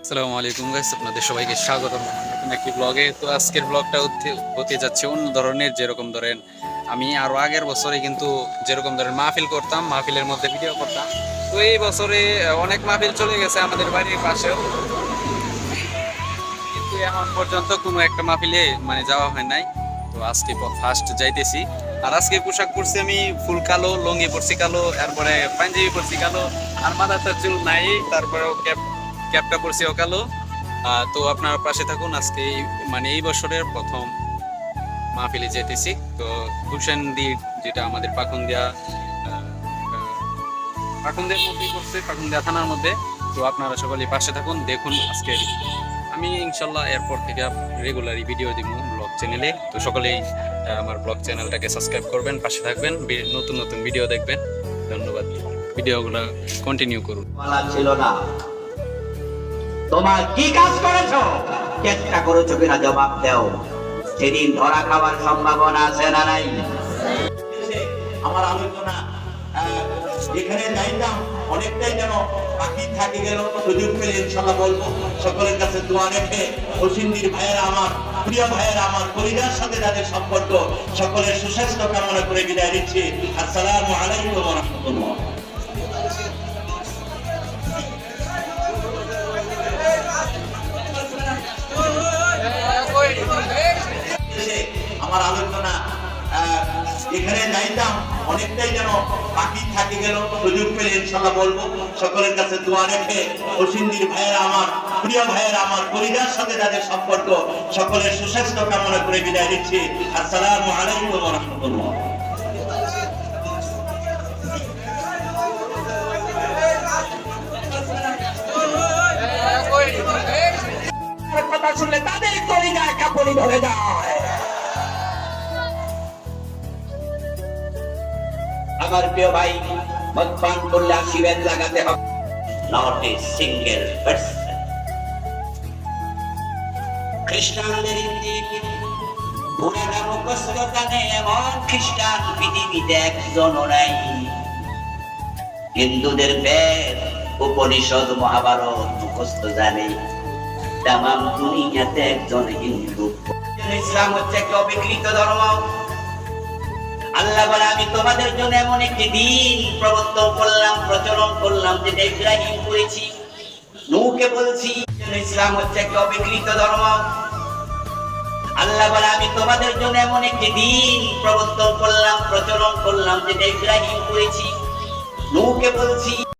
আসসালামু আলাইকুম গাইস, আপনাদের সবাইকে স্বাগতম নতুন একটি ব্লগে। তো আজকের ব্লগটা হতে যাচ্ছে অন্য ধরনের। যেরকম ধরেন আমি আরো আগের বছরে কিন্তু যেরকম ধরেন মাহফিল করতাম, মাহফিলের মধ্যে ভিডিও করতাম। তো এই বছরে অনেক মাহফিল চলে গেছে আমাদের বাড়ির পাশেও, কিন্তু এখন পর্যন্ত কোনো একটা মাহফিলে মানে যাওয়া হয় নাই। তো আজকে ফার্স্ট যাইতেছি। আর আজকে পোশাক পরছি আমি ফুল কালো, লুঙ্গি পরছি কালো, তারপরে পাঞ্জাবি পরছি কালো, আর মাথাটা চুল নাই, তারপরেও ক্যাপটা পরছিও কালো। তো আপনার পাশে থাকুন। আজকে মানে এই বছরের প্রথম মাহফিলে যেতেছি। তো গুলশান দ্বীপ, যেটা আমাদের পাকুন্দিয়ার মধ্যেই পড়ছে, পাকুন্দিয়া থানার মধ্যে। তো আপনারা সকলে পাশে থাকুন, দেখুন। আজকে আমি ইনশাল্লাহ এরপর থেকে রেগুলারই ভিডিও দিব ব্লগ চ্যানেলে। তো সকলেই আমার ব্লগ চ্যানেলটাকে সাবস্ক্রাইব করবেন, পাশে থাকবেন, নতুন নতুন ভিডিও দেখবেন। ধন্যবাদ। ভিডিওগুলো কন্টিনিউ করুন। ছিল না, তোমার কি কাজ করেছো, চেষ্টা করেছো কিনা জবাব দাও। সেদিন ধরা খাওয়ার সম্ভাবনা আছে না নাই? আমার আলোচনা যেখানে যাইতাম অনেকটাই যেন বাকি থাকে গেল। সুযোগ পেলে ইনশাল্লাহ বলবো। সকলের কাছে দোয়া রেখে হোসিন্দির ভাইয়েরা, আমার প্রিয় ভাইয়েরা, আমার পরিবারের সাথে যাদের সম্পর্ক, সকলের সুস্বাস্থ্য কামনা করে বিদায় দিচ্ছি। আসসালামু আলাইকুম ওয়া রাহমাতুল্লাহ। আমার আলোচনা এখানে যাইতাম অনেকটাই যেন বাকি থাকে গেল। সুযোগ পেলে ইনশাল্লাহ বলবো। সকলের কাছে দোয়া রেখে হোসিন্দির ভাইয়েরা, আমার প্রিয় ভাইয়েরা, আমার পরিবারের সাথে যাদের সম্পর্ক, সকলের সুস্বাস্থ্য কামনা করে বিদায় দিচ্ছি। আসসালামু আলাইকুম ওয়া রাহমাতুল্লাহ। কথা শুনলে তাদের কলিজায় কাঁপুনি ধরে যায়। আমার প্রিয় ভাই, মদ পান করলে আশীর্বাদ লাগাতে হবে, নট এ সিঙ্গেল পারসন। খ্রিস্টানদের ইঞ্জিল পুরাটা মুখস্থ জানে এমন খ্রিস্টান পৃথিবীতে একজনও নাই। হিন্দুদের বেদ, উপনিষদ, মহাভারত মুখস্থ জানে তামাম দুনিয়াতে একজন হিন্দু। ইসলাম হচ্ছে একটা অবিকৃত ধর্ম। আল্লাহ বলে, আমি তোমাদের জন্য এমন একটি দিন প্রবর্তন করলাম, প্রচলন করলাম, যেটা ইব্রাহিম করেছি, নূহকে বলছি। ইসলাম হচ্ছে একটা অবিকৃত ধর্ম। আল্লাহ বলে, আমি তোমাদের জন্য এমন একটি দিন প্রবর্তন করলাম, প্রচলন করলাম, যেটা ইব্রাহিম করেছি, নূহকে বলছি।